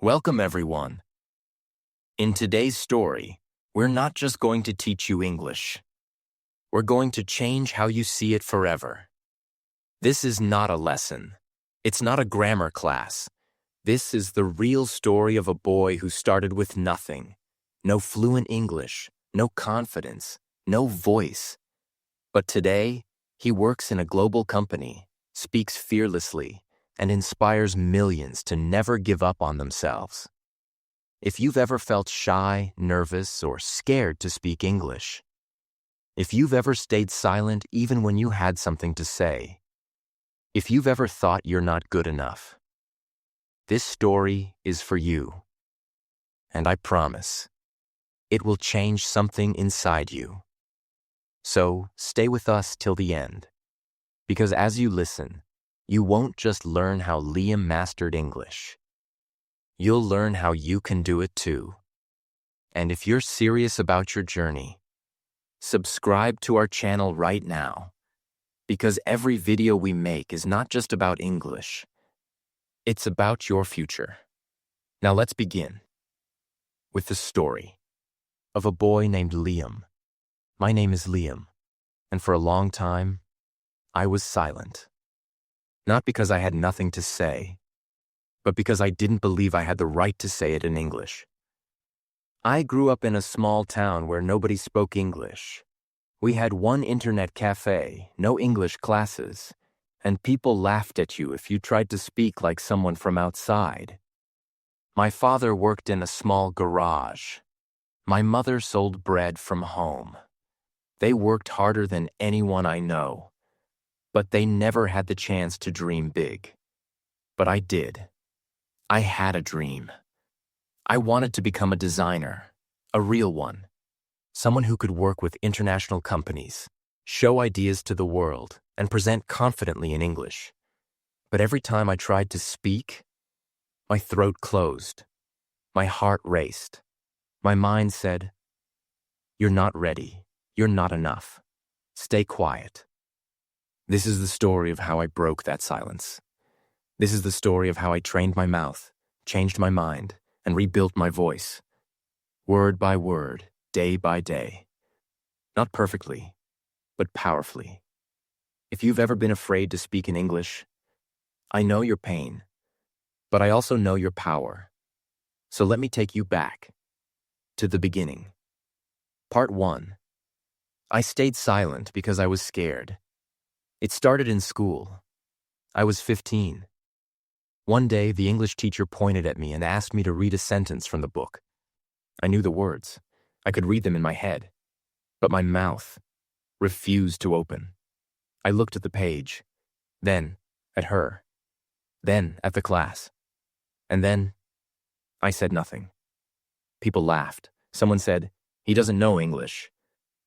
Welcome, everyone. In today's story, we're not just going to teach you English. We're going to change how you see it forever. This is not a lesson. It's not a grammar class. This is the real story of a boy who started with nothing. No fluent English, no confidence, no voice. But today, he works in a global company, speaks fearlessly, and inspires millions to never give up on themselves. If you've ever felt shy, nervous, or scared to speak English, if you've ever stayed silent even when you had something to say, if you've ever thought you're not good enough, this story is for you. And I promise, it will change something inside you. So stay with us till the end, because as you listen, you won't just learn how Liam mastered English. You'll learn how you can do it too. And if you're serious about your journey, subscribe to our channel right now, because every video we make is not just about English. It's about your future. Now let's begin with the story of a boy named Liam. My name is Liam, and for a long time, I was silent. Not because I had nothing to say, but because I didn't believe I had the right to say it in English. I grew up in a small town where nobody spoke English. We had one internet cafe, no English classes, and people laughed at you if you tried to speak like someone from outside. My father worked in a small garage. My mother sold bread from home. They worked harder than anyone I know, but they never had the chance to dream big. But I did. I had a dream. I wanted to become a designer, a real one, someone who could work with international companies, show ideas to the world, and present confidently in English. But every time I tried to speak, my throat closed, my heart raced, my mind said, "You're not ready, you're not enough, stay quiet." This is the story of how I broke that silence. This is the story of how I trained my mouth, changed my mind, and rebuilt my voice. Word by word, day by day. Not perfectly, but powerfully. If you've ever been afraid to speak in English, I know your pain, but I also know your power. So let me take you back to the beginning. Part 1. I stayed silent because I was scared. It started in school. I was 15. One day, the English teacher pointed at me and asked me to read a sentence from the book. I knew the words. I could read them in my head. But my mouth refused to open. I looked at the page, then at her, then at the class. And then I said nothing. People laughed. Someone said, "He doesn't know English."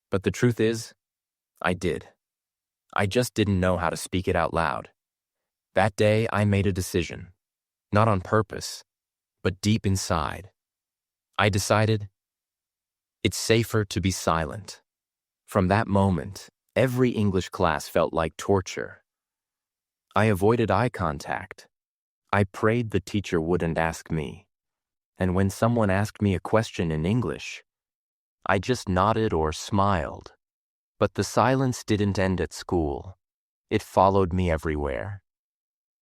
But the truth is, I did. I just didn't know how to speak it out loud. That day, I made a decision. Not on purpose, but deep inside. I decided, it's safer to be silent. From that moment, every English class felt like torture. I avoided eye contact. I prayed the teacher wouldn't ask me. And when someone asked me a question in English, I just nodded or smiled. But the silence didn't end at school. It followed me everywhere.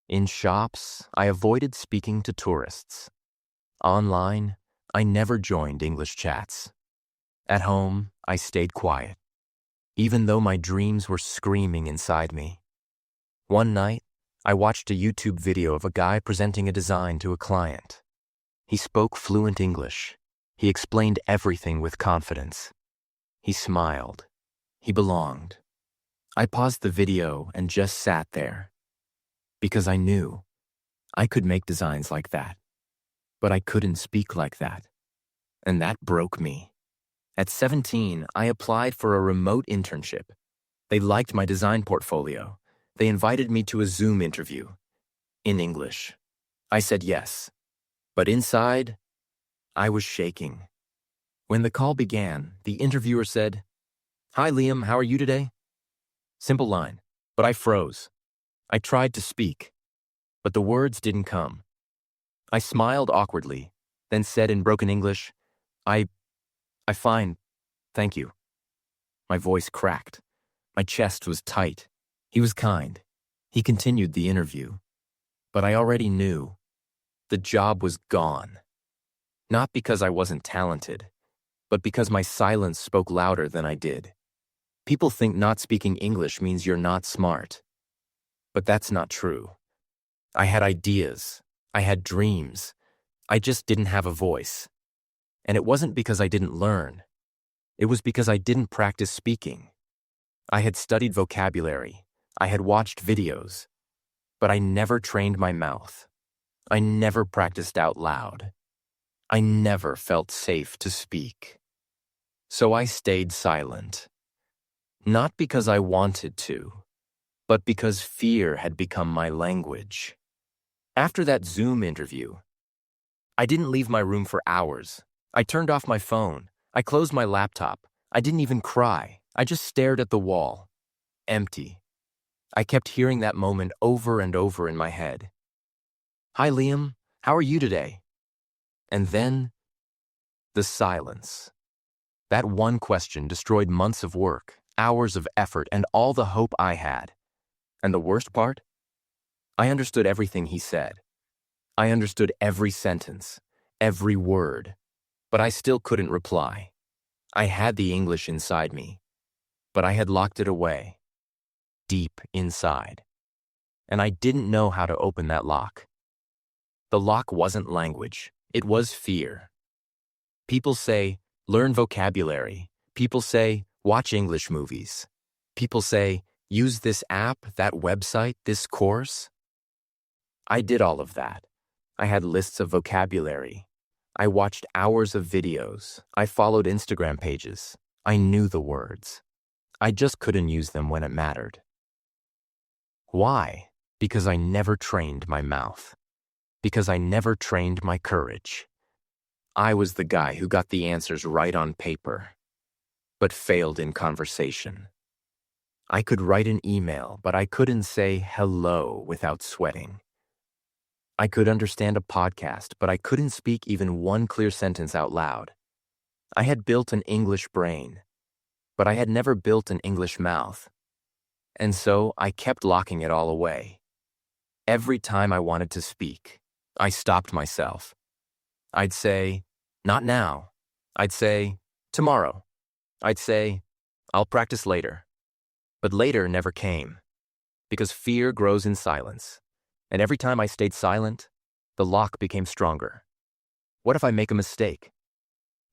In shops, I avoided speaking to tourists. Online, I never joined English chats. At home, I stayed quiet, even though my dreams were screaming inside me. One night, I watched a YouTube video of a guy presenting a design to a client. He spoke fluent English. He explained everything with confidence. He smiled. He belonged. I paused the video and just sat there, because I knew I could make designs like that, but I couldn't speak like that, and that broke me. At 17, I applied for a remote internship. They liked my design portfolio. They invited me to a Zoom interview in English. I said yes, but inside, I was shaking. When the call began, the interviewer said, "Hi, Liam, how are you today?" Simple line, but I froze. I tried to speak, but the words didn't come. I smiled awkwardly, then said in broken English, I fine, thank you. My voice cracked. My chest was tight. He was kind. He continued the interview. But I already knew. The job was gone. Not because I wasn't talented, but because my silence spoke louder than I did. People think not speaking English means you're not smart. But that's not true. I had ideas. I had dreams. I just didn't have a voice. And it wasn't because I didn't learn. It was because I didn't practice speaking. I had studied vocabulary. I had watched videos. But I never trained my mouth. I never practiced out loud. I never felt safe to speak. So I stayed silent. Not because I wanted to, but because fear had become my language. After that Zoom interview, I didn't leave my room for hours. I turned off my phone. I closed my laptop. I didn't even cry. I just stared at the wall. Empty. I kept hearing that moment over and over in my head. Hi, Liam. How are you today? And then, the silence. That one question destroyed months of work, hours of effort, and all the hope I had. And the worst part? I understood everything he said. I understood every sentence, every word, but I still couldn't reply. I had the English inside me, but I had locked it away, deep inside. And I didn't know how to open that lock. The lock wasn't language, it was fear. People say, learn vocabulary. People say, watch English movies. People say, use this app, that website, this course. I did all of that. I had lists of vocabulary. I watched hours of videos. I followed Instagram pages. I knew the words. I just couldn't use them when it mattered. Why? Because I never trained my mouth. Because I never trained my courage. I was the guy who got the answers right on paper, but failed in conversation. I could write an email, but I couldn't say hello without sweating. I could understand a podcast, but I couldn't speak even one clear sentence out loud. I had built an English brain, but I had never built an English mouth. And so I kept locking it all away. Every time I wanted to speak, I stopped myself. I'd say, not now. I'd say, tomorrow. I'd say, I'll practice later. But later never came, because fear grows in silence. And every time I stayed silent, the lock became stronger. What if I make a mistake?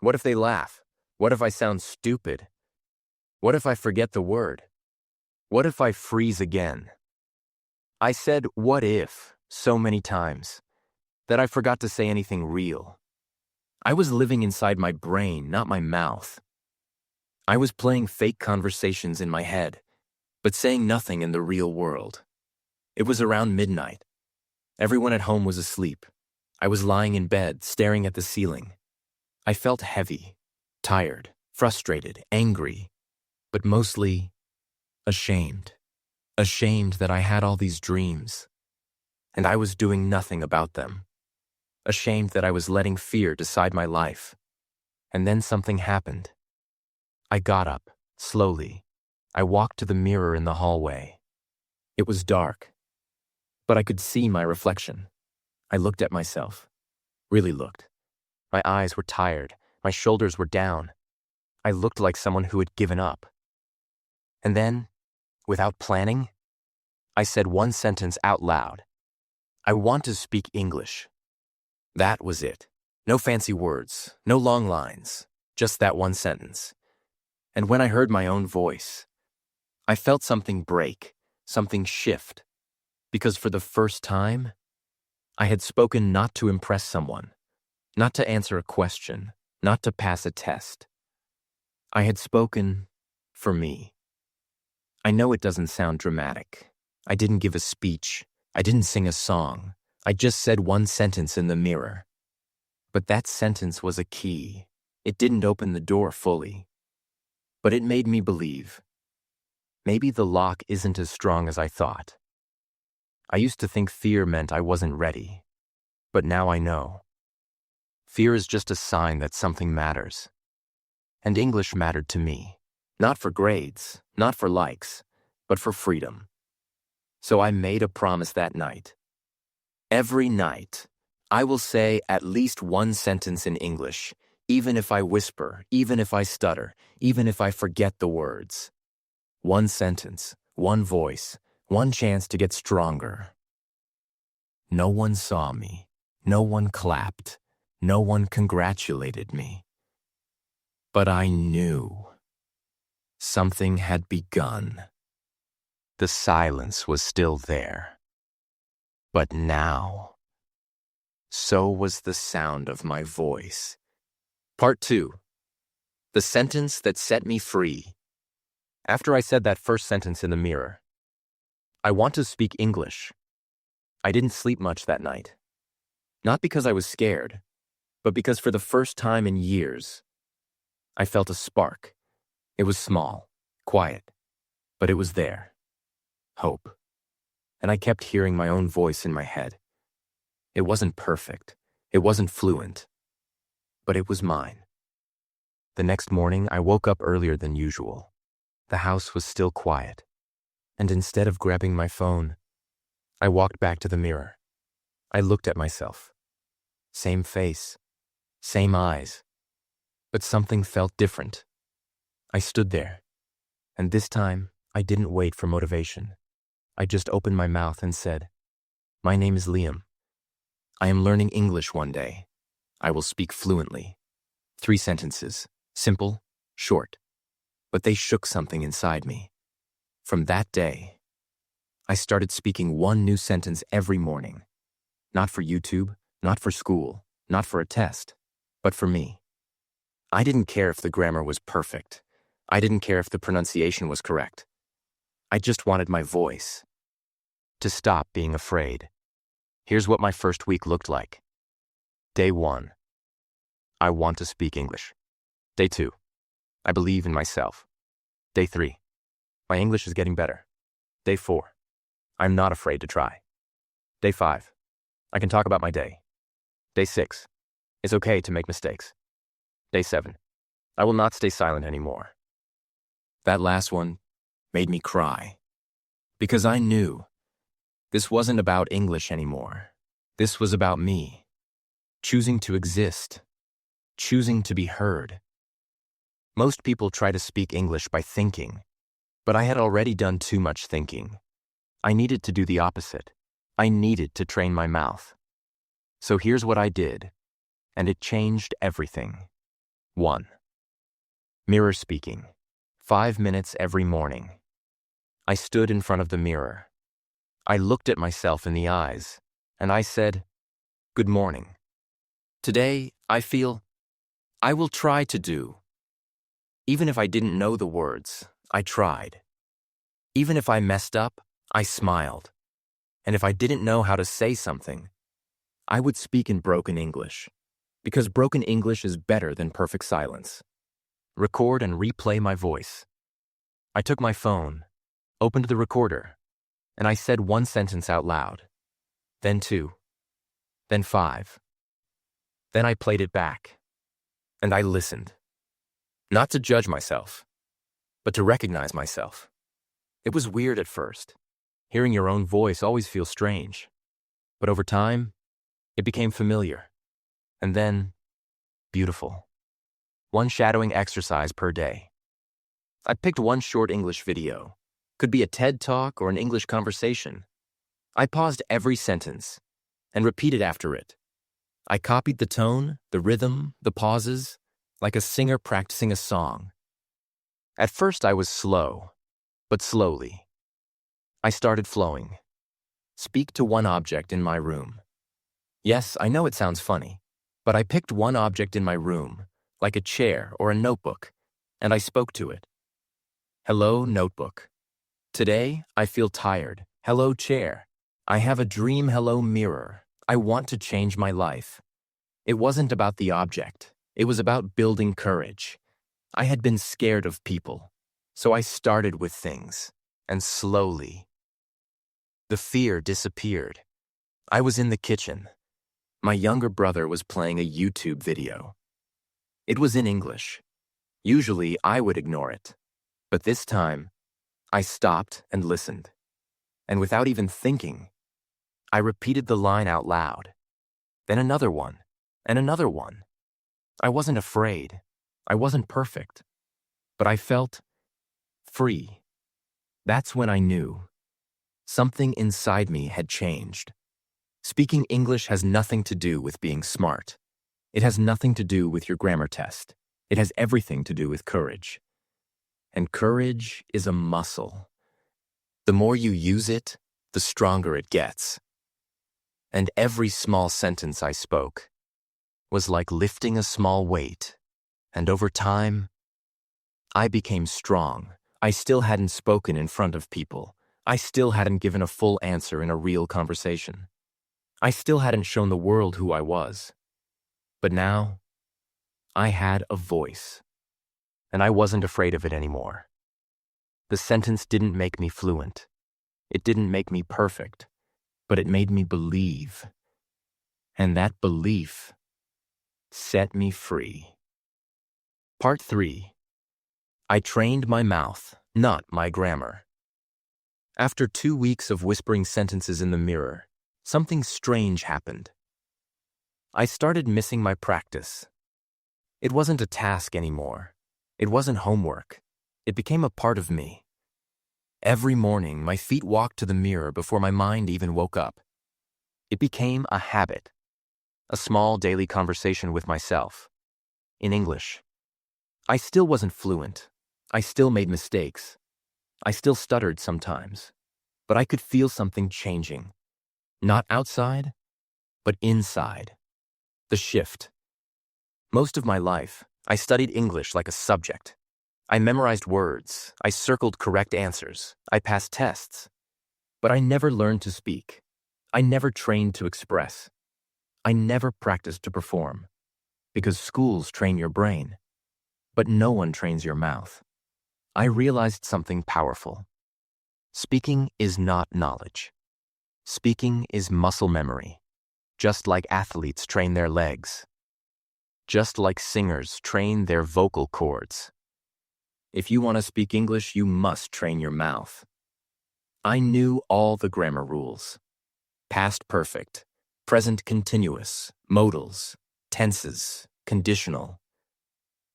What if they laugh? What if I sound stupid? What if I forget the word? What if I freeze again? I said, what if, so many times, that I forgot to say anything real. I was living inside my brain, not my mouth. I was playing fake conversations in my head, but saying nothing in the real world. It was around midnight. Everyone at home was asleep. I was lying in bed, staring at the ceiling. I felt heavy, tired, frustrated, angry, but mostly ashamed. Ashamed that I had all these dreams, and I was doing nothing about them. Ashamed that I was letting fear decide my life. And then something happened. I got up, slowly. I walked to the mirror in the hallway. It was dark, but I could see my reflection. I looked at myself, really looked. My eyes were tired, my shoulders were down. I looked like someone who had given up. And then, without planning, I said one sentence out loud. I want to speak English. That was it. No fancy words, no long lines, just that one sentence. And when I heard my own voice, I felt something break, something shift. Because for the first time, I had spoken not to impress someone, not to answer a question, not to pass a test. I had spoken for me. I know it doesn't sound dramatic. I didn't give a speech. I didn't sing a song. I just said one sentence in the mirror. But that sentence was a key. It didn't open the door fully. But it made me believe. Maybe the lock isn't as strong as I thought. I used to think fear meant I wasn't ready. But now I know. Fear is just a sign that something matters. And English mattered to me. Not for grades, not for likes, but for freedom. So I made a promise that night. Every night, I will say at least one sentence in English, even if I whisper, even if I stutter, even if I forget the words. One sentence, one voice, one chance to get stronger. No one saw me. No one clapped. No one congratulated me. But I knew. Something had begun. The silence was still there. But now, so was the sound of my voice. Part 2. The sentence that set me free. After I said that first sentence in the mirror, I want to speak English. I didn't sleep much that night. Not because I was scared, but because for the first time in years, I felt a spark. It was small, quiet, but it was there. Hope. And I kept hearing my own voice in my head. It wasn't perfect. It wasn't fluent. But it was mine. The next morning, I woke up earlier than usual. The house was still quiet. And instead of grabbing my phone, I walked back to the mirror. I looked at myself. Same face, same eyes. But something felt different. I stood there. And this time, I didn't wait for motivation. I just opened my mouth and said, "My name is Liam. I am learning English one day. I will speak fluently." 3 sentences, simple, short. But they shook something inside me. From that day, I started speaking one new sentence every morning. Not for YouTube, not for school, not for a test, but for me. I didn't care if the grammar was perfect. I didn't care if the pronunciation was correct. I just wanted my voice to stop being afraid. Here's what my first week looked like. Day 1. I want to speak English. Day 2. I believe in myself. Day 3. My English is getting better. Day 4. I'm not afraid to try. Day 5. I can talk about my day. Day 6. It's okay to make mistakes. Day 7. I will not stay silent anymore. That last one made me cry. Because I knew this wasn't about English anymore. This was about me. Choosing to exist. Choosing to be heard. Most people try to speak English by thinking, but I had already done too much thinking. I needed to do the opposite. I needed to train my mouth. So here's what I did, and it changed everything. 1. Mirror speaking. 5 minutes every morning. I stood in front of the mirror. I looked at myself in the eyes, and I said, "Good morning. Today, I feel I will try to do." Even if I didn't know the words, I tried. Even if I messed up, I smiled. And if I didn't know how to say something, I would speak in broken English, because broken English is better than perfect silence. Record and replay my voice. I took my phone, opened the recorder, and I said one sentence out loud. Then 2. Then 5. Then I played it back. And I listened. Not to judge myself, but to recognize myself. It was weird at first. Hearing your own voice always feels strange. But over time, it became familiar. And then, beautiful. One shadowing exercise per day. I picked one short English video. Could be a TED Talk or an English conversation. I paused every sentence and repeated after it. I copied the tone, the rhythm, the pauses, like a singer practicing a song. At first I was slow, but slowly. I started flowing. Speak to one object in my room. Yes, I know it sounds funny, but I picked one object in my room, like a chair or a notebook, and I spoke to it. Hello, notebook. Today, I feel tired. Hello, chair. I have a dream. Hello, mirror. I want to change my life. It wasn't about the object. It was about building courage. I had been scared of people, so I started with things, and slowly, the fear disappeared. I was in the kitchen. My younger brother was playing a YouTube video. It was in English. Usually, I would ignore it. But this time, I stopped and listened. And without even thinking, I repeated the line out loud. Then another one, and another one. I wasn't afraid. I wasn't perfect. But I felt free. That's when I knew something inside me had changed. Speaking English has nothing to do with being smart. It has nothing to do with your grammar test. It has everything to do with courage. And courage is a muscle. The more you use it, the stronger it gets. And every small sentence I spoke was like lifting a small weight. And over time, I became strong. I still hadn't spoken in front of people. I still hadn't given a full answer in a real conversation. I still hadn't shown the world who I was. But now, I had a voice. And I wasn't afraid of it anymore. The sentence didn't make me fluent. It didn't make me perfect. But it made me believe. And that belief set me free. Part 3. I trained my mouth, not my grammar. After 2 weeks of whispering sentences in the mirror, something strange happened. I started missing my practice. It wasn't a task anymore. It wasn't homework. It became a part of me. Every morning, my feet walked to the mirror before my mind even woke up. It became a habit, a small daily conversation with myself, in English. I still wasn't fluent. I still made mistakes. I still stuttered sometimes. But I could feel something changing. Not outside, but inside. The shift. Most of my life, I studied English like a subject. I memorized words. I circled correct answers. I passed tests. But I never learned to speak. I never trained to express. I never practiced to perform. Because schools train your brain. But no one trains your mouth. I realized something powerful. Speaking is not knowledge. Speaking is muscle memory. Just like athletes train their legs. Just like singers train their vocal cords. If you want to speak English, you must train your mouth. I knew all the grammar rules. Past perfect, present continuous, modals, tenses, conditional.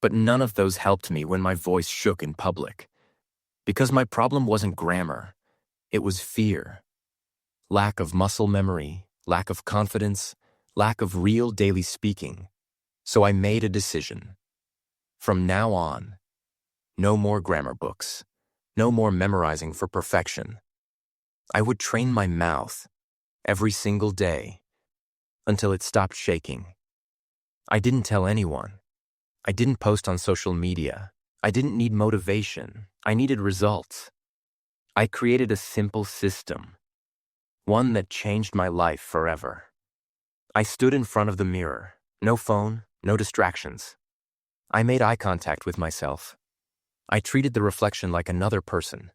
But none of those helped me when my voice shook in public. Because my problem wasn't grammar. It was fear. Lack of muscle memory, lack of confidence, lack of real daily speaking. So I made a decision. From now on, no more grammar books. No more memorizing for perfection. I would train my mouth every single day until it stopped shaking. I didn't tell anyone. I didn't post on social media. I didn't need motivation. I needed results. I created a simple system, one that changed my life forever. I stood in front of the mirror. No phone, no distractions. I made eye contact with myself. I treated the reflection like another person,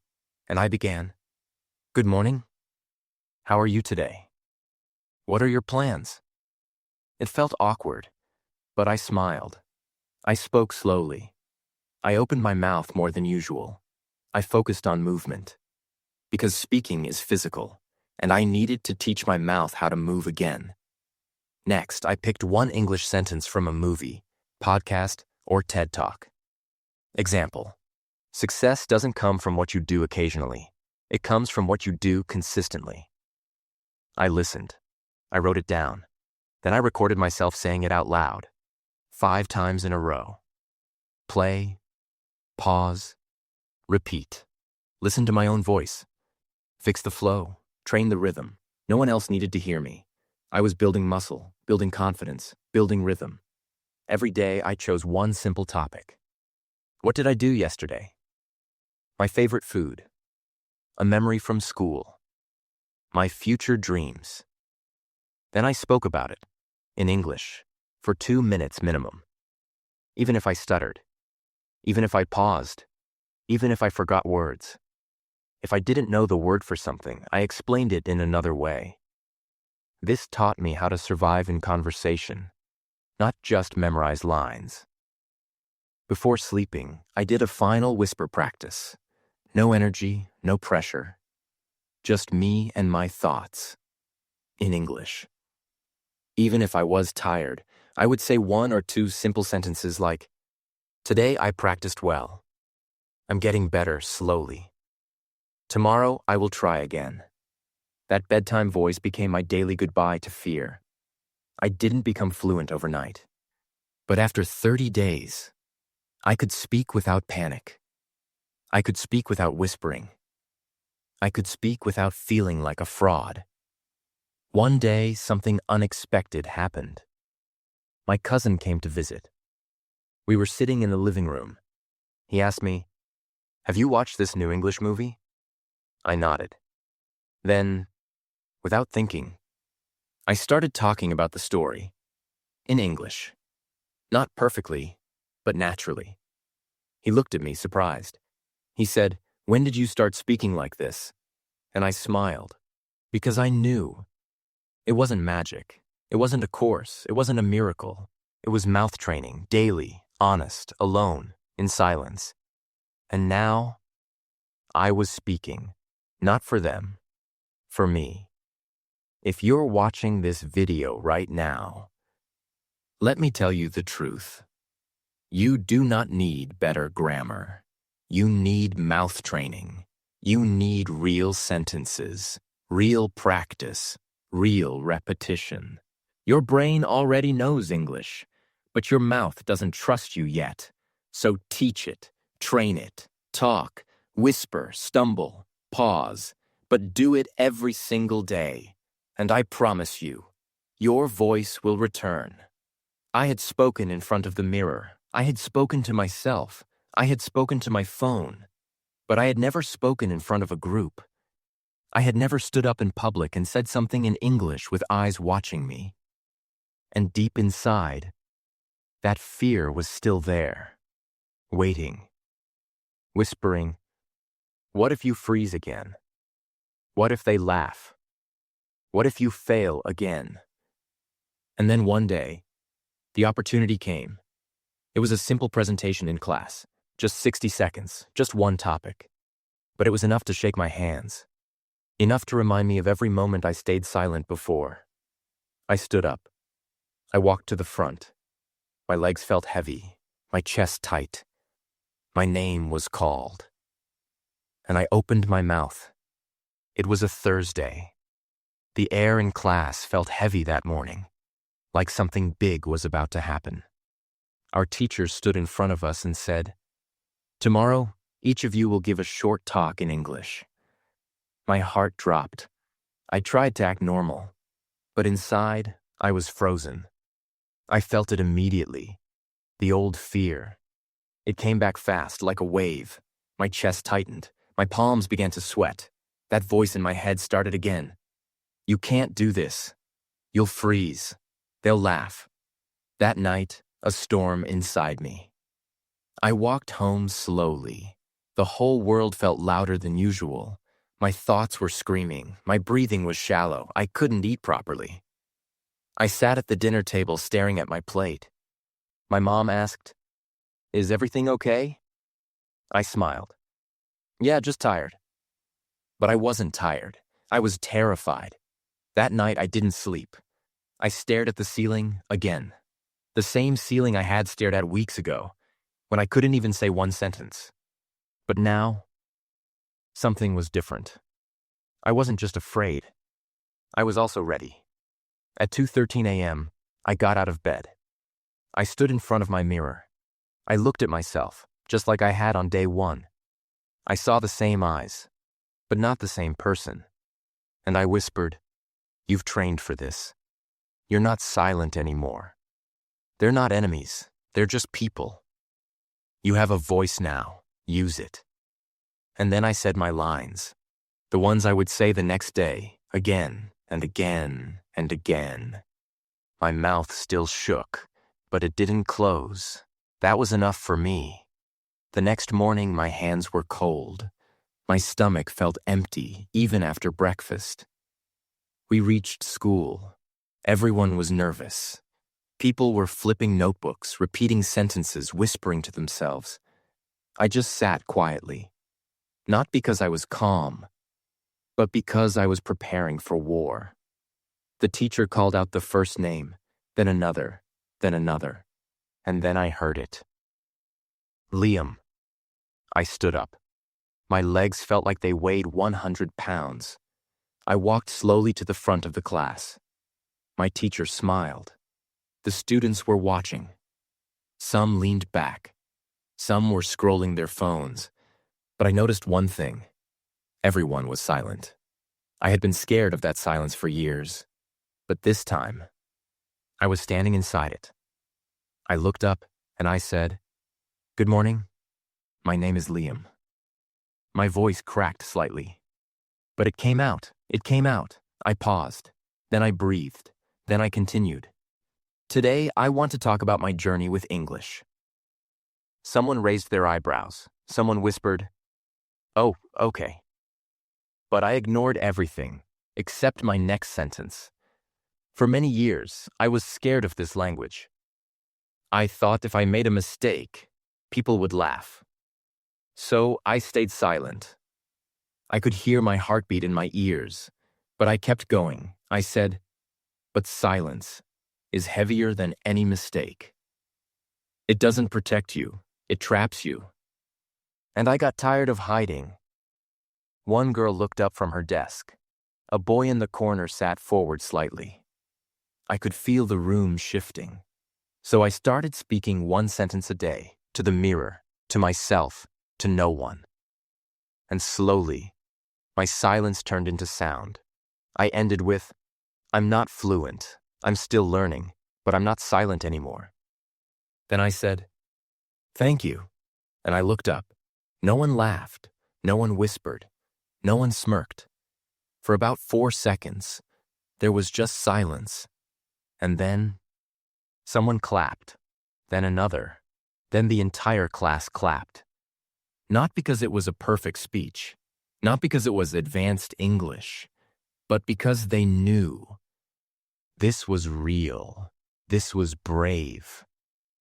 and I began, "Good morning. How are you today? What are your plans?" It felt awkward, but I smiled. I spoke slowly. I opened my mouth more than usual. I focused on movement. Because speaking is physical, and I needed to teach my mouth how to move again. Next, I picked one English sentence from a movie, podcast, or TED Talk. Example: success doesn't come from what you do occasionally. It comes from what you do consistently. I listened. I wrote it down. Then I recorded myself saying it out loud, 5 times in a row. Play, pause, repeat. Listen to my own voice. Fix the flow, train the rhythm. No one else needed to hear me. I was building muscle, building confidence, building rhythm. Every day I chose one simple topic. What did I do yesterday? My favorite food. A memory from school. My future dreams. Then I spoke about it, in English, for 2 minutes minimum. Even if I stuttered. Even if I paused. Even if I forgot words. If I didn't know the word for something, I explained it in another way. This taught me how to survive in conversation, not just memorize lines. Before sleeping, I did a final whisper practice. No energy, no pressure. Just me and my thoughts. In English. Even if I was tired, I would say one or two simple sentences like, "Today I practiced well. I'm getting better slowly. Tomorrow I will try again." That bedtime voice became my daily goodbye to fear. I didn't become fluent overnight. But after 30 days, I could speak without panic. I could speak without whispering. I could speak without feeling like a fraud. One day, something unexpected happened. My cousin came to visit. We were sitting in the living room. He asked me, "Have you watched this new English movie?" I nodded. Then, without thinking, I started talking about the story. In English. Not perfectly, but naturally. He looked at me, surprised. He said, "When did you start speaking like this?" And I smiled, because I knew. It wasn't magic. It wasn't a course. It wasn't a miracle. It was mouth training, daily, honest, alone, in silence. And now, I was speaking, not for them, for me. If you're watching this video right now, let me tell you the truth. You do not need better grammar. You need mouth training. You need real sentences, real practice, real repetition. Your brain already knows English, but your mouth doesn't trust you yet. So teach it, train it, talk, whisper, stumble, pause, but do it every single day. And I promise you, your voice will return. I had spoken in front of the mirror. I had spoken to myself. I had spoken to my phone. But I had never spoken in front of a group. I had never stood up in public and said something in English with eyes watching me. And deep inside, that fear was still there, waiting, whispering, "What if you freeze again? What if they laugh? What if you fail again?" And then one day, the opportunity came. It was a simple presentation in class, just 60 seconds, just one topic. But it was enough to shake my hands, enough to remind me of every moment I stayed silent before. I stood up. I walked to the front. My legs felt heavy, my chest tight. My name was called. And I opened my mouth. It was a Thursday. The air in class felt heavy that morning, like something big was about to happen. Our teacher stood in front of us and said, "Tomorrow, each of you will give a short talk in English." My heart dropped. I tried to act normal, but inside, I was frozen. I felt it immediately. The old fear. It came back fast, like a wave. My chest tightened. My palms began to sweat. That voice in my head started again. "You can't do this. You'll freeze. They'll laugh." That night, a storm inside me. I walked home slowly. The whole world felt louder than usual. My thoughts were screaming. My breathing was shallow. I couldn't eat properly. I sat at the dinner table staring at my plate. My mom asked, "Is everything okay?" I smiled. "Yeah, just tired." But I wasn't tired. I was terrified. That night I didn't sleep. I stared at the ceiling again. The same ceiling I had stared at weeks ago, when I couldn't even say one sentence. But now, something was different. I wasn't just afraid. I was also ready. At 2:13 a.m., I got out of bed. I stood in front of my mirror. I looked at myself, just like I had on day one. I saw the same eyes, but not the same person. And I whispered, "You've trained for this. You're not silent anymore. They're not enemies. They're just people. You have a voice now. Use it." And then I said my lines, the ones I would say the next day, again and again and again. My mouth still shook, but it didn't close. That was enough for me. The next morning, my hands were cold. My stomach felt empty, even after breakfast. We reached school. Everyone was nervous. People were flipping notebooks, repeating sentences, whispering to themselves. I just sat quietly, not because I was calm, but because I was preparing for war. The teacher called out the first name, then another, and then I heard it. Liam. I stood up. My legs felt like they weighed 100 pounds. I walked slowly to the front of the class. My teacher smiled. The students were watching. Some leaned back. Some were scrolling their phones. But I noticed one thing. Everyone was silent. I had been scared of that silence for years. But this time, I was standing inside it. I looked up and I said, "Good morning. My name is Liam." My voice cracked slightly. But it came out. It came out. I paused. Then I breathed. Then I continued. Today, I want to talk about my journey with English. Someone raised their eyebrows. Someone whispered, "Oh, okay." But I ignored everything, except my next sentence. For many years, I was scared of this language. I thought if I made a mistake, people would laugh. So I stayed silent. I could hear my heartbeat in my ears, but I kept going. I said, "But silence is heavier than any mistake. It doesn't protect you, it traps you." And I got tired of hiding. One girl looked up from her desk. A boy in the corner sat forward slightly. I could feel the room shifting. So I started speaking one sentence a day, to the mirror, to myself, to no one. And slowly, my silence turned into sound. I ended with, "I'm not fluent. I'm still learning, but I'm not silent anymore." Then I said, "Thank you." And I looked up. No one laughed. No one whispered. No one smirked. For about 4 seconds, there was just silence. And then, someone clapped. Then another. Then the entire class clapped. Not because it was a perfect speech. Not because it was advanced English. But because they knew. This was real. This was brave.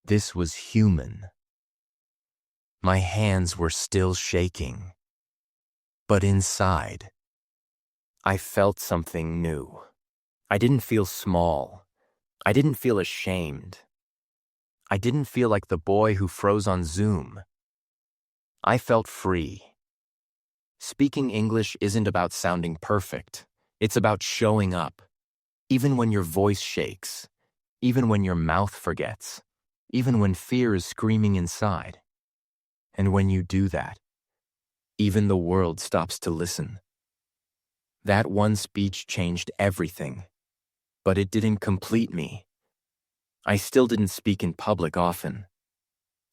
This was human. My hands were still shaking. But inside, I felt something new. I didn't feel small. I didn't feel ashamed. I didn't feel like the boy who froze on Zoom. I felt free. Speaking English isn't about sounding perfect. It's about showing up. Even when your voice shakes. Even when your mouth forgets. Even when fear is screaming inside. And when you do that, even the world stops to listen. That one speech changed everything. But it didn't complete me. I still didn't speak in public often.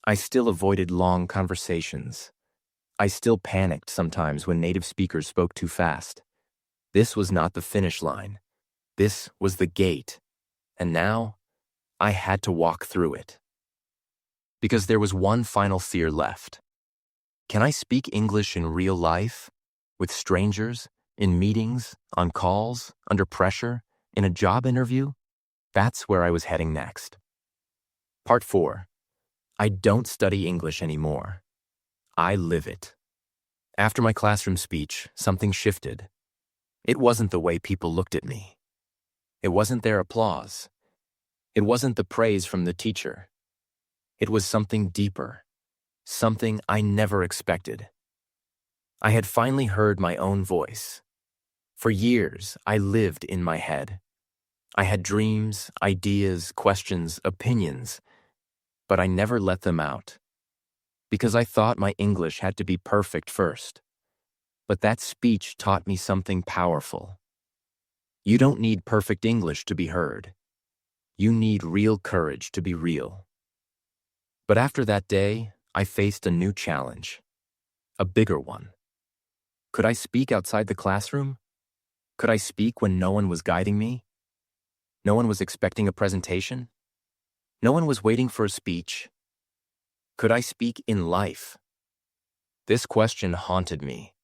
I still avoided long conversations. I still panicked sometimes when native speakers spoke too fast. This was not the finish line. This was the gate. And now, I had to walk through it. Because there was one final fear left. Can I speak English in real life? With strangers? In meetings? On calls? Under pressure? In a job interview? That's where I was heading next. Part 4. I don't study English anymore. I live it. After my classroom speech, something shifted. It wasn't the way people looked at me. It wasn't their applause. It wasn't the praise from the teacher. It was something deeper, something I never expected. I had finally heard my own voice. For years, I lived in my head. I had dreams, ideas, questions, opinions, but I never let them out. Because I thought my English had to be perfect first. But that speech taught me something powerful. You don't need perfect English to be heard. You need real courage to be real. But after that day, I faced a new challenge. A bigger one. Could I speak outside the classroom? Could I speak when no one was guiding me? No one was expecting a presentation? No one was waiting for a speech? Could I speak in life? This question haunted me.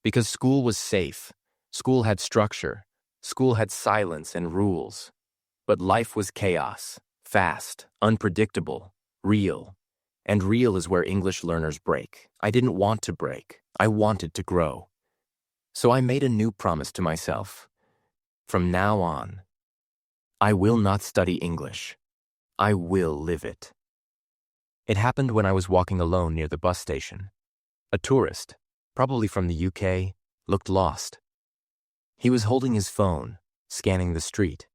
Because school was safe. School had structure. School had silence and rules, but life was chaos, fast, unpredictable, real. And real is where English learners break. I didn't want to break. I wanted to grow. So I made a new promise to myself. From now on, I will not study English. I will live it. It happened when I was walking alone near the bus station. A tourist, probably from the UK, looked lost. He was holding his phone, scanning the street.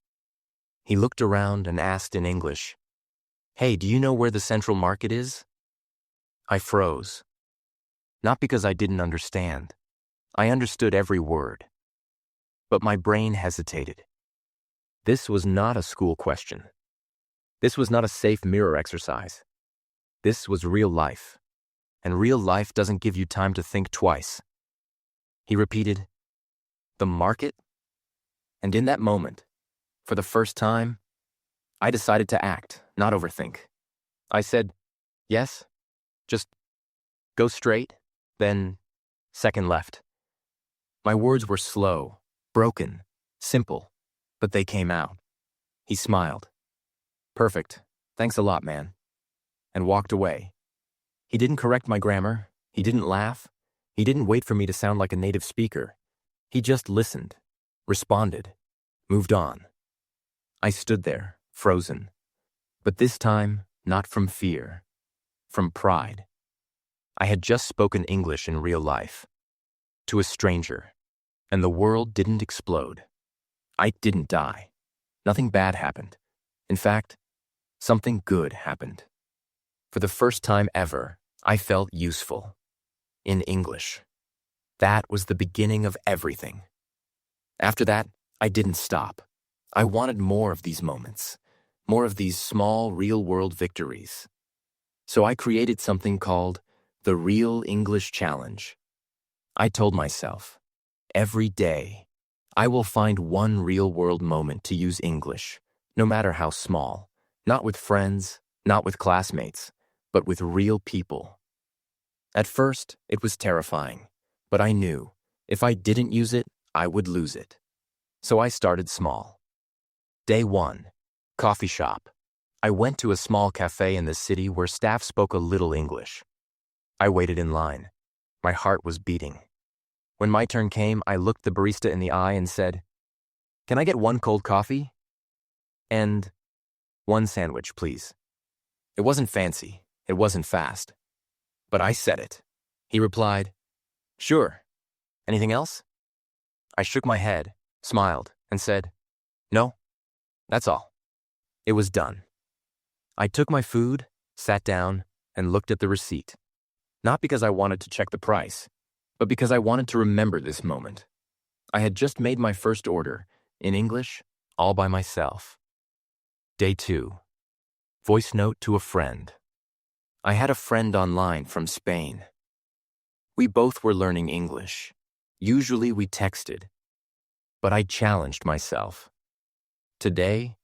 He looked around and asked in English, "Hey, do you know where the Central Market is?" I froze. Not because I didn't understand. I understood every word. But my brain hesitated. This was not a school question. This was not a safe mirror exercise. This was real life. And real life doesn't give you time to think twice. He repeated, "The market?" And in that moment, for the first time, I decided to act, not overthink. I said, "Yes, just go straight, then second left." My words were slow, broken, simple, but they came out. He smiled. "Perfect. Thanks a lot, man," and walked away. He didn't correct my grammar. He didn't laugh. He didn't wait for me to sound like a native speaker. He just listened, responded, moved on. I stood there, frozen. But this time, not from fear, from pride. I had just spoken English in real life, to a stranger, and the world didn't explode. I didn't die. Nothing bad happened. In fact, something good happened. For the first time ever, I felt useful. In English. That was the beginning of everything. After that, I didn't stop. I wanted more of these moments, more of these small, real-world victories. So I created something called the Real English Challenge. I told myself, every day, I will find one real-world moment to use English, no matter how small, not with friends, not with classmates, but with real people. At first, it was terrifying, but I knew if I didn't use it, I would lose it. So I started small. Day 1, coffee shop. I went to a small cafe in the city where staff spoke a little English. I waited in line. My heart was beating. When my turn came, I looked the barista in the eye and said, "Can I get one cold coffee? And one sandwich, please." It wasn't fancy. It wasn't fast. But I said it. He replied, "Sure. Anything else?" I shook my head, smiled, and said, "No, that's all." It was done. I took my food, sat down, and looked at the receipt. Not because I wanted to check the price, but because I wanted to remember this moment. I had just made my first order, in English, all by myself. Day 2. Voice note to a friend. I had a friend online from Spain. We both were learning English. Usually we texted. But I challenged myself. Today,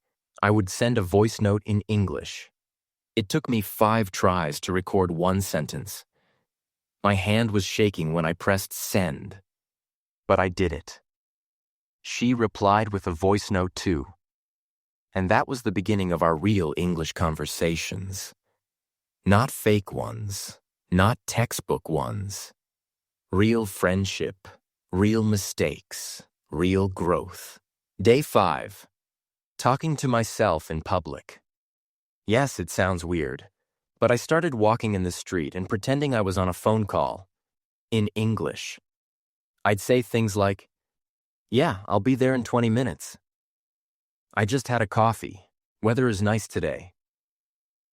I would send a voice note in English. It took me 5 tries to record one sentence. My hand was shaking when I pressed send. But I did it. She replied with a voice note too. And that was the beginning of our real English conversations. Not fake ones, not textbook ones. Real friendship, real mistakes, real growth. Day 5. Talking to myself in public. Yes, it sounds weird, but I started walking in the street and pretending I was on a phone call. In English. I'd say things like, "Yeah, I'll be there in 20 minutes. I just had a coffee. Weather is nice today.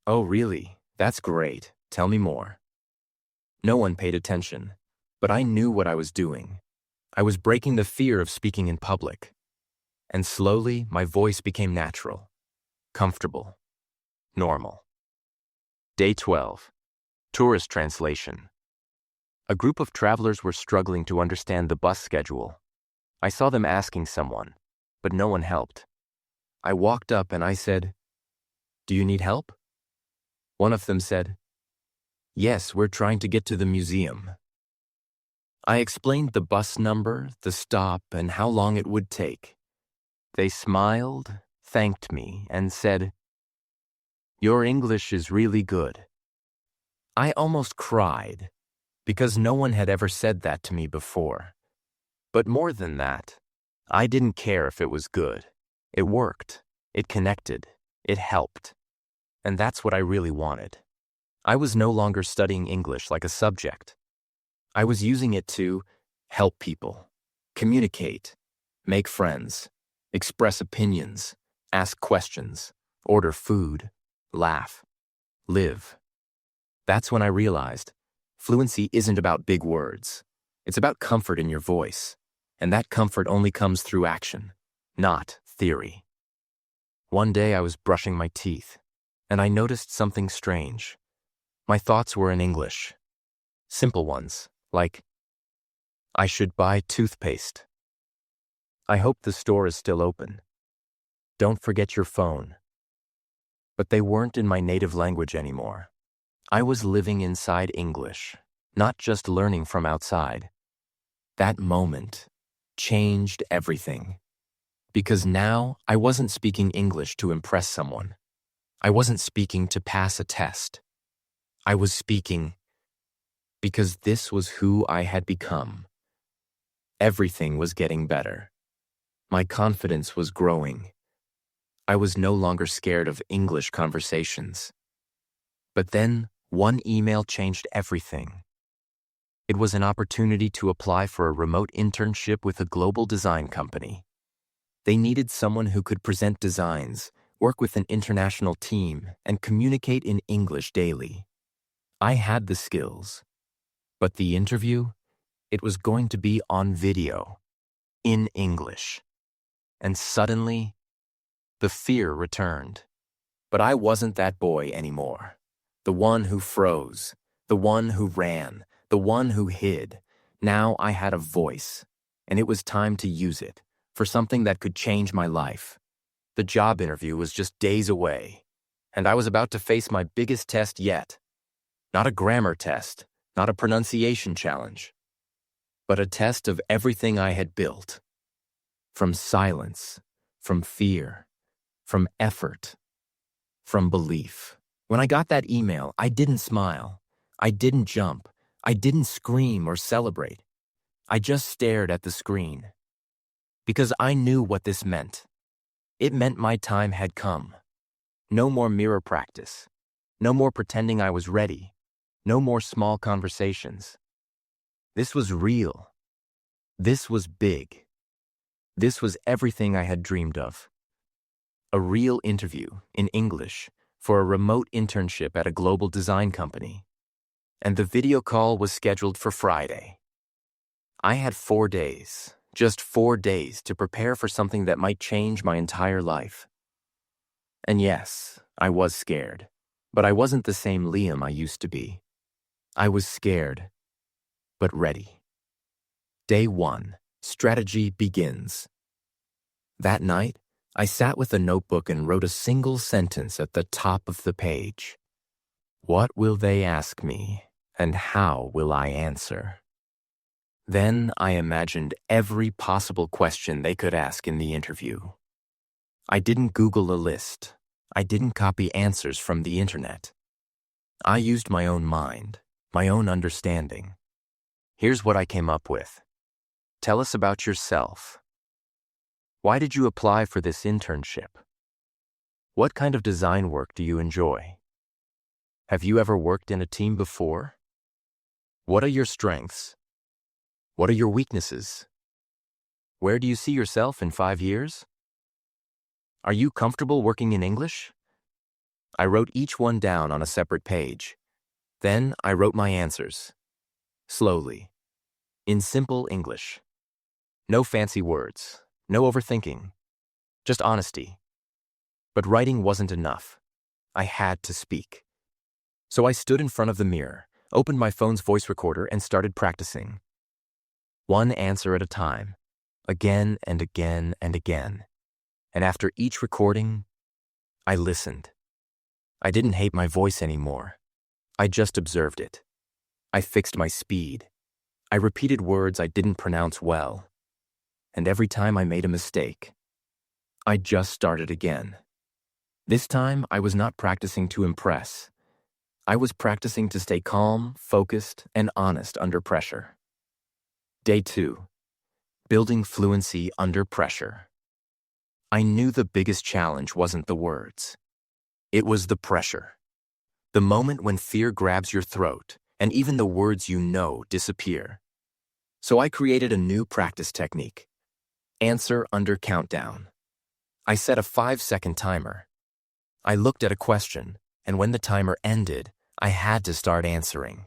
Oh, really? That's great. Tell me more." No one paid attention, but I knew what I was doing. I was breaking the fear of speaking in public. And slowly, my voice became natural, comfortable, normal. Day 12. Tourist translation. A group of travelers were struggling to understand the bus schedule. I saw them asking someone, but no one helped. I walked up and I said, "Do you need help?" One of them said, "Yes, we're trying to get to the museum." I explained the bus number, the stop, and how long it would take. They smiled, thanked me, and said, "Your English is really good." I almost cried, because no one had ever said that to me before. But more than that, I didn't care if it was good. It worked, it connected, it helped. And that's what I really wanted. I was no longer studying English like a subject. I was using it to help people, communicate, make friends, express opinions, ask questions, order food, laugh, live. That's when I realized fluency isn't about big words. It's about comfort in your voice, and that comfort only comes through action, not theory. One day I was brushing my teeth, and I noticed something strange. My thoughts were in English. Simple ones, like, "I should buy toothpaste. I hope the store is still open. Don't forget your phone." But they weren't in my native language anymore. I was living inside English, not just learning from outside. That moment changed everything. Because now I wasn't speaking English to impress someone. I wasn't speaking to pass a test. I was speaking because this was who I had become. Everything was getting better. My confidence was growing. I was no longer scared of English conversations. But then, one email changed everything. It was an opportunity to apply for a remote internship with a global design company. They needed someone who could present designs, work with an international team, and communicate in English daily. I had the skills. But the interview? It was going to be on video, in English. And suddenly, the fear returned. But I wasn't that boy anymore. The one who froze, the one who ran, the one who hid. Now I had a voice, and it was time to use it for something that could change my life. The job interview was just days away, and I was about to face my biggest test yet. Not a grammar test, not a pronunciation challenge, but a test of everything I had built. From silence, from fear, from effort, from belief. When I got that email, I didn't smile. I didn't jump. I didn't scream or celebrate. I just stared at the screen. Because I knew what this meant. It meant my time had come. No more mirror practice. No more pretending I was ready. No more small conversations. This was real. This was big. This was everything I had dreamed of. A real interview in English for a remote internship at a global design company. And the video call was scheduled for Friday. I had 4 days, just 4 days to prepare for something that might change my entire life. And yes, I was scared, but I wasn't the same Liam I used to be. I was scared, but ready. Day 1, strategy begins. That night, I sat with a notebook and wrote a single sentence at the top of the page. What will they ask me, and how will I answer? Then I imagined every possible question they could ask in the interview. I didn't Google a list. I didn't copy answers from the internet. I used my own mind, my own understanding. Here's what I came up with. Tell us about yourself. Why did you apply for this internship? What kind of design work do you enjoy? Have you ever worked in a team before? What are your strengths? What are your weaknesses? Where do you see yourself in 5 years? Are you comfortable working in English? I wrote each one down on a separate page. Then I wrote my answers. Slowly. In simple English. No fancy words. No overthinking. Just honesty. But writing wasn't enough. I had to speak. So I stood in front of the mirror, opened my phone's voice recorder, and started practicing. One answer at a time. Again and again and again. And after each recording, I listened. I didn't hate my voice anymore. I just observed it. I fixed my speed. I repeated words I didn't pronounce well. And every time I made a mistake, I just started again. This time, I was not practicing to impress. I was practicing to stay calm, focused, and honest under pressure. Day 2. Building fluency under pressure. I knew the biggest challenge wasn't the words. It was the pressure. The moment when fear grabs your throat, and even the words you know disappear. So I created a new practice technique. Answer under countdown. I set a 5-second timer. I looked at a question, and when the timer ended, I had to start answering.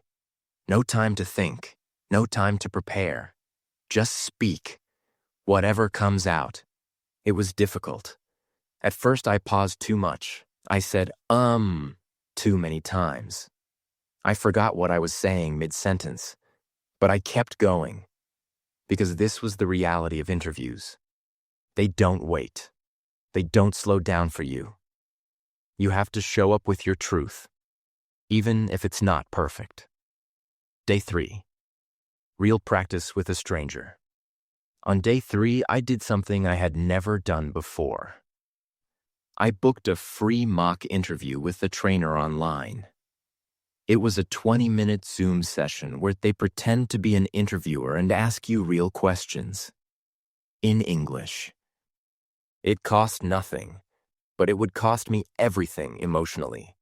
No time to think, no time to prepare. Just speak. Whatever comes out. It was difficult. At first I paused too much. I said, too many times. I forgot what I was saying mid-sentence, but I kept going. Because this was the reality of interviews. They don't wait. They don't slow down for you. You have to show up with your truth, even if it's not perfect. Day 3. Real practice with a stranger. On day 3, I did something I had never done before. I booked a free mock interview with the trainer online. It was a 20-minute Zoom session where they pretend to be an interviewer and ask you real questions. In English. It cost nothing, but it would cost me everything emotionally.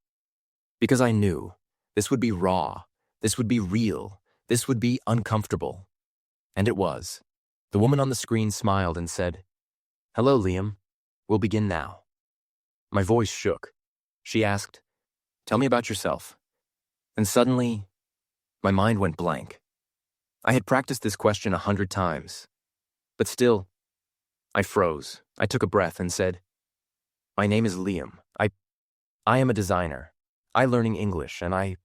Because I knew this would be raw, this would be real, this would be uncomfortable. And it was. The woman on the screen smiled and said, "Hello, Liam. We'll begin now." My voice shook. She asked, "Tell me about yourself." And suddenly, my mind went blank. I had practiced this question 100 times. But still, I froze. I took a breath and said, "My name is Liam. I am a designer. I'm learning English, and I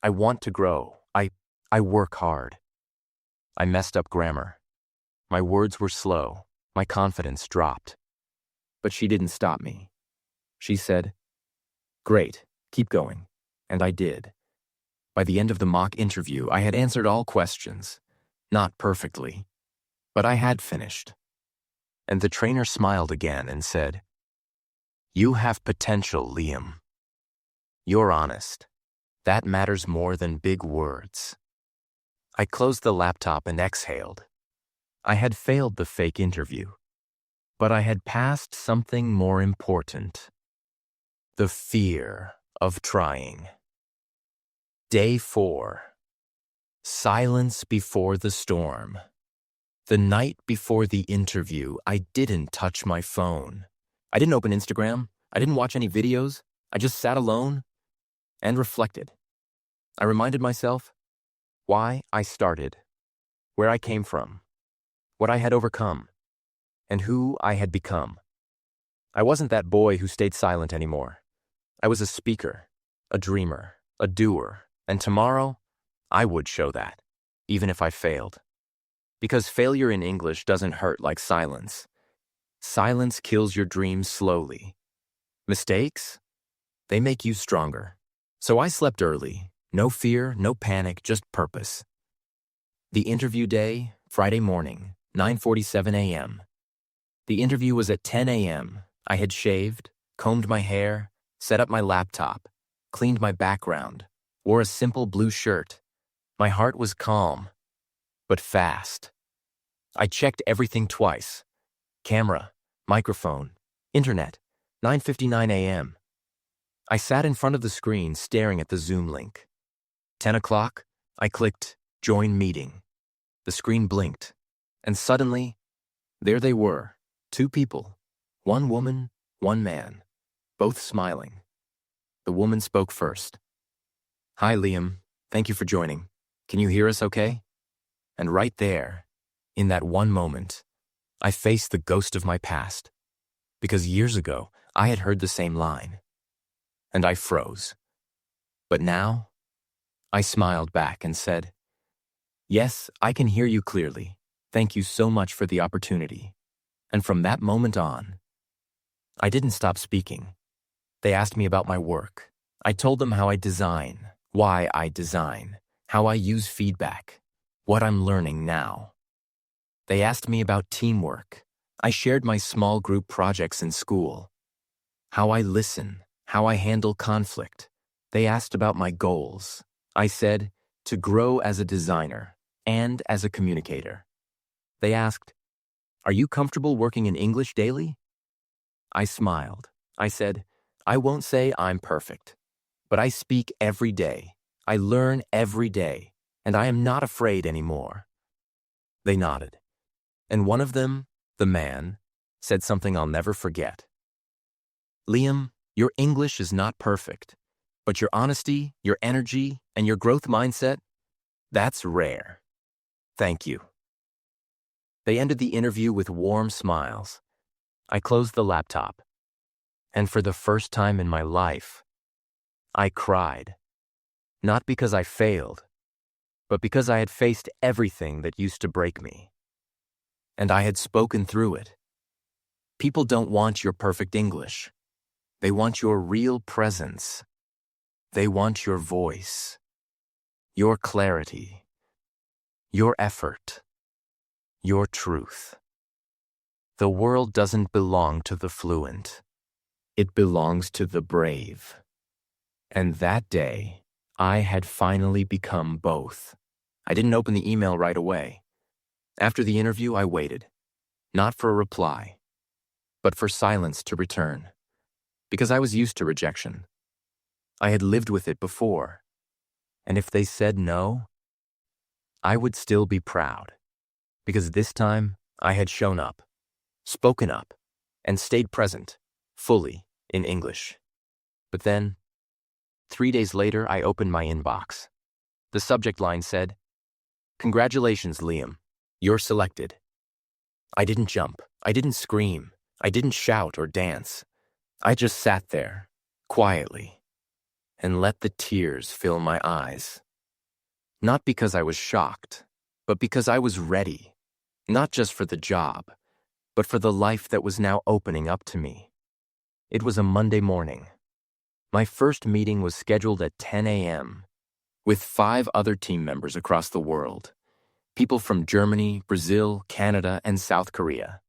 want to grow. I work hard." I messed up grammar. My words were slow. My confidence dropped. But she didn't stop me. She said, "Great, keep going." And I did. By the end of the mock interview, I had answered all questions. Not perfectly, but I had finished. And the trainer smiled again and said, "You have potential, Liam. You're honest. That matters more than big words." I closed the laptop and exhaled. I had failed the fake interview, but I had passed something more important. The fear of trying. Day 4. Silence before the storm. The night before the interview, I didn't touch my phone. I didn't open Instagram. I didn't watch any videos. I just sat alone and reflected. I reminded myself why I started, where I came from, what I had overcome, and who I had become. I wasn't that boy who stayed silent anymore. I was a speaker, a dreamer, a doer, and tomorrow, I would show that, even if I failed. Because failure in English doesn't hurt like silence. Silence kills your dreams slowly. Mistakes? They make you stronger. So I slept early. No fear, no panic, just purpose. The interview day, Friday morning, 9:47 a.m. The interview was at 10 a.m. I had shaved, combed my hair, set up my laptop, cleaned my background, wore a simple blue shirt. My heart was calm, but fast. I checked everything twice. Camera, microphone, internet, 9:59 a.m. I sat in front of the screen staring at the Zoom link. 10 o'clock, I clicked Join Meeting. The screen blinked, and suddenly, there they were, 2 people, 1 woman, 1 man, both smiling. The woman spoke first. "Hi, Liam. Thank you for joining. Can you hear us okay?" And right there, in that one moment, I faced the ghost of my past. Because years ago, I had heard the same line. And I froze. But now, I smiled back and said, "Yes, I can hear you clearly. Thank you so much for the opportunity." And from that moment on, I didn't stop speaking. They asked me about my work. I told them how I design, why I design, how I use feedback, what I'm learning now. They asked me about teamwork, I shared my small group projects in school, how I listen, how I handle conflict. They asked about my goals. I said, to grow as a designer and as a communicator. They asked, are you comfortable working in English daily? I smiled. I said, I won't say I'm perfect, but I speak every day. I learn every day, and I am not afraid anymore. They nodded, and one of them, the man, said something I'll never forget. Liam, your English is not perfect, but your honesty, your energy, and your growth mindset, that's rare. Thank you. They ended the interview with warm smiles. I closed the laptop, and for the first time in my life, I cried. Not because I failed, but because I had faced everything that used to break me. And I had spoken through it. People don't want your perfect English. They want your real presence. They want your voice, your clarity, your effort, your truth. The world doesn't belong to the fluent. It belongs to the brave. And that day, I had finally become both. I didn't open the email right away. After the interview, I waited, not for a reply, but for silence to return, because I was used to rejection. I had lived with it before, and if they said no, I would still be proud, because this time I had shown up, spoken up, and stayed present, fully, in English. But then, 3 days later, I opened my inbox. The subject line said, "Congratulations, Liam. You're selected." I didn't jump. I didn't scream. I didn't shout or dance. I just sat there, quietly, and let the tears fill my eyes. Not because I was shocked, but because I was ready, not just for the job, but for the life that was now opening up to me. It was a Monday morning. My first meeting was scheduled at 10 a.m. with 5 other team members across the world, people from Germany, Brazil, Canada, and South Korea.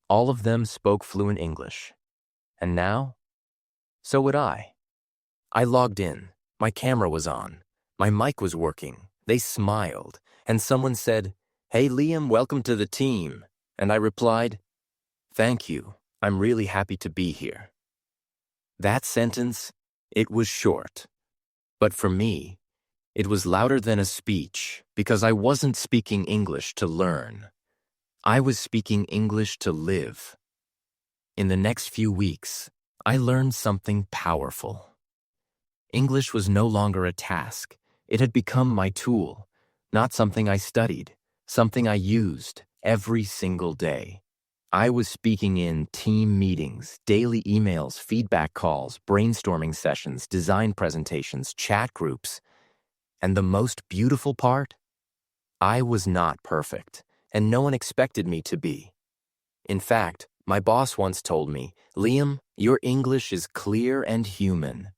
All of them spoke fluent English. And now, so would I. I logged in. My camera was on. My mic was working. They smiled, and someone said, "Hey, Liam, welcome to the team." And I replied, "Thank you. I'm really happy to be here." That sentence, it was short. But for me, it was louder than a speech because I wasn't speaking English to learn. I was speaking English to live. In the next few weeks, I learned something powerful. English was no longer a task. It had become my tool, not something I studied, something I used every single day. I was speaking in team meetings, daily emails, feedback calls, brainstorming sessions, design presentations, chat groups. And the most beautiful part? I was not perfect, and no one expected me to be. In fact, my boss once told me, "Liam, your English is clear and human."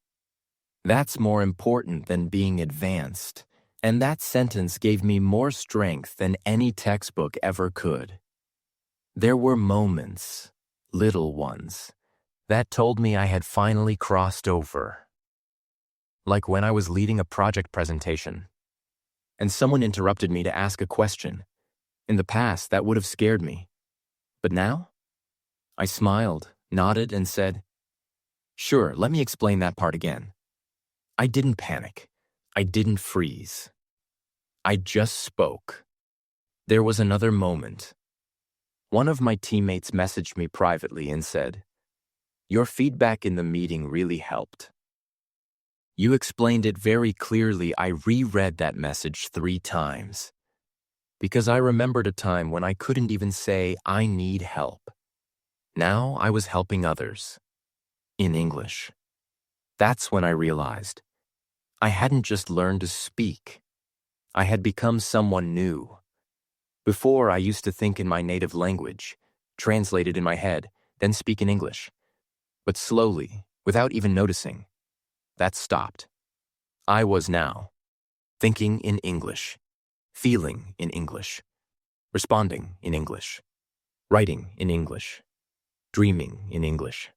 That's more important than being advanced, and that sentence gave me more strength than any textbook ever could. There were moments, little ones, that told me I had finally crossed over. Like when I was leading a project presentation, and someone interrupted me to ask a question. In the past, that would have scared me. But now? I smiled, nodded, and said, "Sure, let me explain that part again." I didn't panic. I didn't freeze. I just spoke. There was another moment. One of my teammates messaged me privately and said, "Your feedback in the meeting really helped. You explained it very clearly." I reread that message 3 times because I remembered a time when I couldn't even say, "I need help." Now I was helping others in English. That's when I realized I hadn't just learned to speak. I had become someone new. Before, I used to think in my native language, translate it in my head, then speak in English. But slowly, without even noticing, that stopped. I was now thinking in English, feeling in English, responding in English, writing in English, dreaming in English.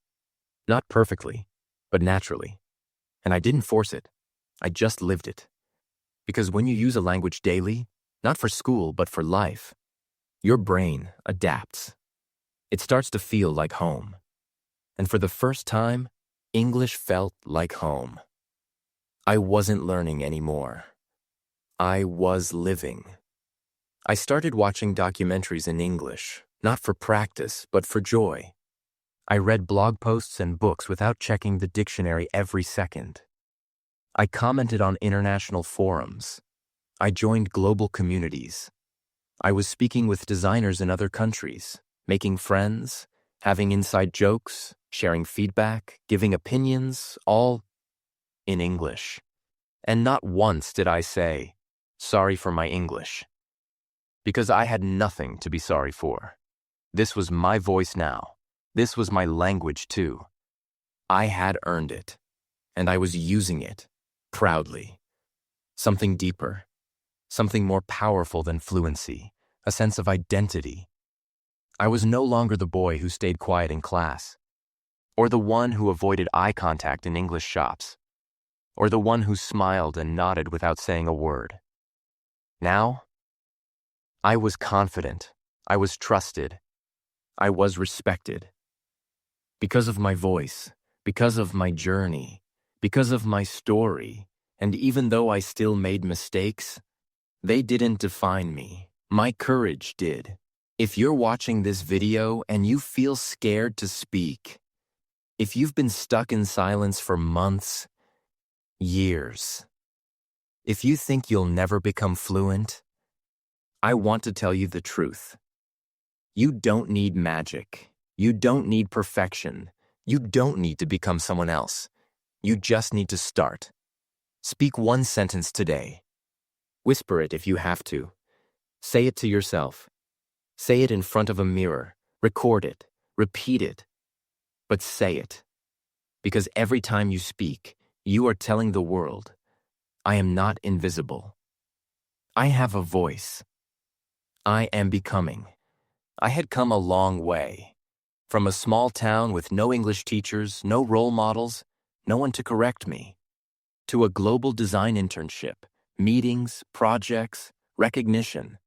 Not perfectly, but naturally. And I didn't force it. I just lived it. Because when you use a language daily, not for school, but for life, your brain adapts. It starts to feel like home. And for the first time, English felt like home. I wasn't learning anymore. I was living. I started watching documentaries in English, not for practice, but for joy. I read blog posts and books without checking the dictionary every second. I commented on international forums. I joined global communities. I was speaking with designers in other countries, making friends, having inside jokes, sharing feedback, giving opinions, all in English. And not once did I say, "Sorry for my English." Because I had nothing to be sorry for. This was my voice now. This was my language too. I had earned it, and I was using it, proudly. Something deeper, something more powerful than fluency, a sense of identity. I was no longer the boy who stayed quiet in class, or the one who avoided eye contact in English shops, or the one who smiled and nodded without saying a word. Now, I was confident, I was trusted, I was respected. Because of my voice, because of my journey, because of my story, and even though I still made mistakes, they didn't define me. My courage did. If you're watching this video and you feel scared to speak, if you've been stuck in silence for months, years, if you think you'll never become fluent, I want to tell you the truth. You don't need magic. You don't need perfection. You don't need to become someone else. You just need to start. Speak one sentence today. Whisper it if you have to. Say it to yourself. Say it in front of a mirror. Record it. Repeat it. But say it. Because every time you speak, you are telling the world, I am not invisible. I have a voice. I am becoming. I had come a long way. From a small town with no English teachers, no role models, no one to correct me, to a global design internship, meetings, projects, recognition.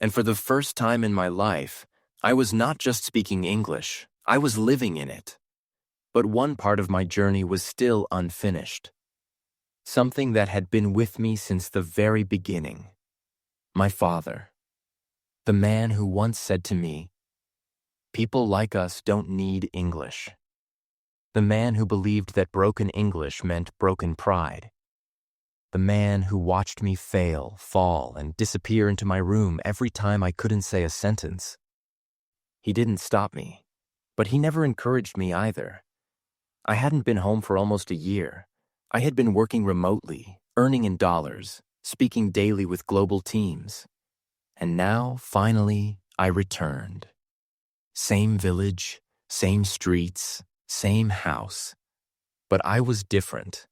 And for the first time in my life, I was not just speaking English, I was living in it. But one part of my journey was still unfinished. Something that had been with me since the very beginning. My father. The man who once said to me, "People like us don't need English." The man who believed that broken English meant broken pride. The man who watched me fail, fall, and disappear into my room every time I couldn't say a sentence. He didn't stop me, but he never encouraged me either. I hadn't been home for almost a year. I had been working remotely, earning in dollars, speaking daily with global teams. And now, finally, I returned. Same village, same streets, same house. But I was different.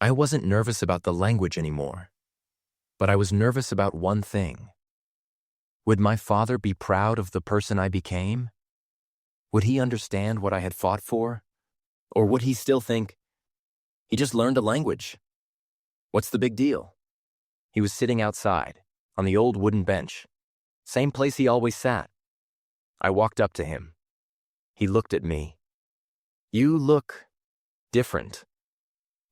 I wasn't nervous about the language anymore. But I was nervous about one thing. Would my father be proud of the person I became? Would he understand what I had fought for? Or would he still think, he just learned a language? What's the big deal? He was sitting outside, on the old wooden bench, same place he always sat. I walked up to him. He looked at me. "You look different."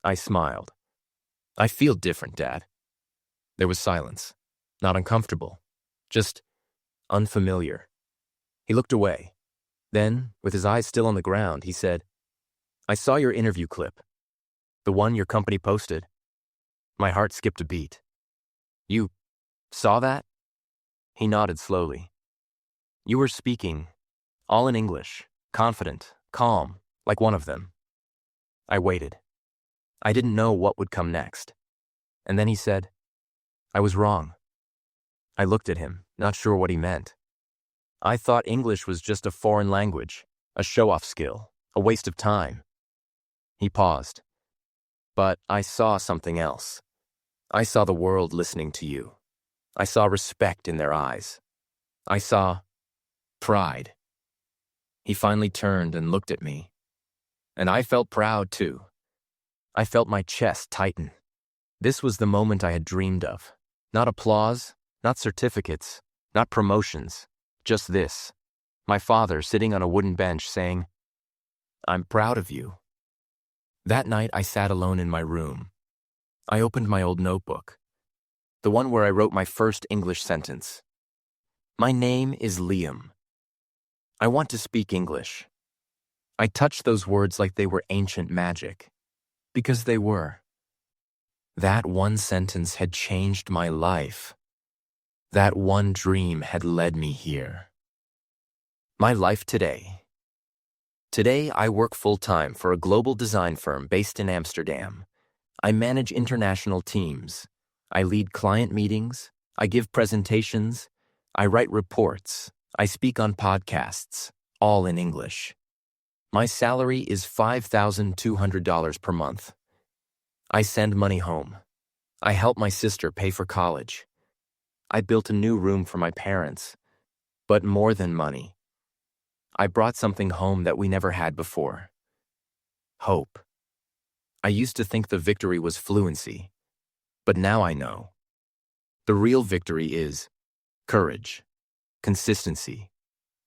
I smiled. "I feel different, Dad." There was silence. Not uncomfortable. Just unfamiliar. He looked away. Then, with his eyes still on the ground, he said, "I saw your interview clip. The one your company posted." My heart skipped a beat. "You saw that?" He nodded slowly. "You were speaking, all in English, confident, calm, like one of them." I waited. I didn't know what would come next. And then he said, "I was wrong." I looked at him, not sure what he meant. I thought English was just a foreign language, a show-off skill, a waste of time. He paused. "But I saw something else. I saw the world listening to you. I saw respect in their eyes. I saw pride." He finally turned and looked at me. And I felt proud, too. I felt my chest tighten. This was the moment I had dreamed of. Not applause, not certificates, not promotions, just this. My father sitting on a wooden bench saying, "I'm proud of you." That night I sat alone in my room. I opened my old notebook, the one where I wrote my first English sentence. My name is Liam. I want to speak English. I touched those words like they were ancient magic, because they were. That one sentence had changed my life. That one dream had led me here. My life today. Today, I work full-time for a global design firm based in Amsterdam. I manage international teams. I lead client meetings. I give presentations. I write reports. I speak on podcasts, all in English. My salary is $5,200 per month. I send money home. I help my sister pay for college. I built a new room for my parents. But more than money, I brought something home that we never had before. Hope. I used to think the victory was fluency, but now I know. The real victory is courage, consistency,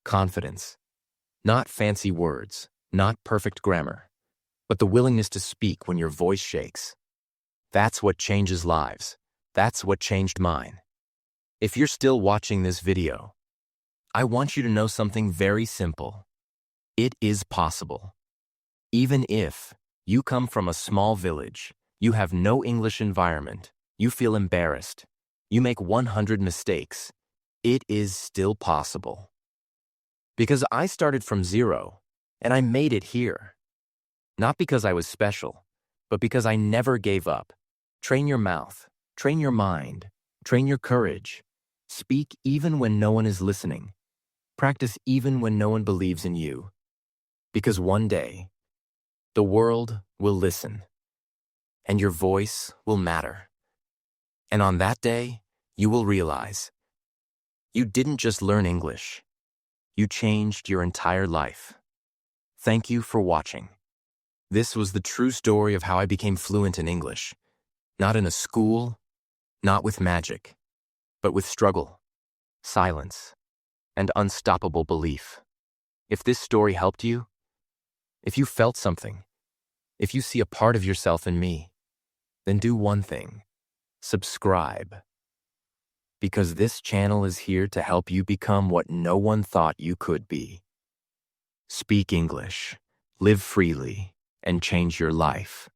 confidence. Not fancy words, not perfect grammar, but the willingness to speak when your voice shakes. That's what changes lives. That's what changed mine. If you're still watching this video, I want you to know something very simple. It is possible. Even if you come from a small village, you have no English environment, you feel embarrassed, you make 100 mistakes, it is still possible. Because I started from zero, and I made it here. Not because I was special, but because I never gave up. Train your mouth, train your mind, train your courage. Speak even when no one is listening. Practice even when no one believes in you. Because one day, the world will listen, and your voice will matter. And on that day, you will realize you didn't just learn English. You changed your entire life. Thank you for watching. This was the true story of how I became fluent in English. Not in a school, not with magic, but with struggle, silence, and unstoppable belief. If this story helped you, if you felt something, if you see a part of yourself in me, then do one thing: subscribe. Because this channel is here to help you become what no one thought you could be. Speak English, live freely, and change your life.